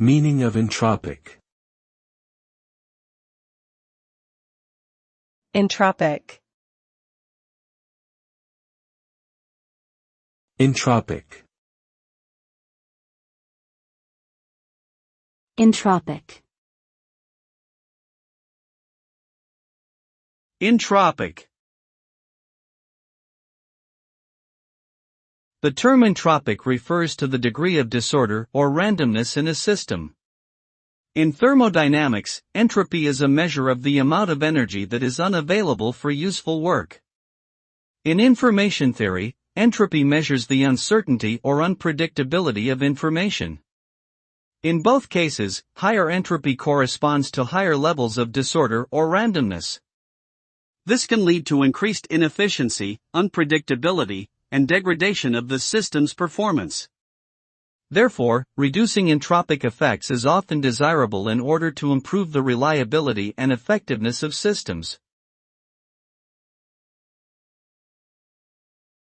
Meaning of entropic. Entropic. Entropic. Entropic. Entropic. The term entropic refers to the degree of disorder or randomness in a system. In thermodynamics, entropy is a measure of the amount of energy that is unavailable for useful work. In information theory, entropy measures the uncertainty or unpredictability of information. In both cases, higher entropy corresponds to higher levels of disorder or randomness. This can lead to increased inefficiency, unpredictability, and degradation of the system's performance. Therefore, reducing entropic effects is often desirable in order to improve the reliability and effectiveness of systems.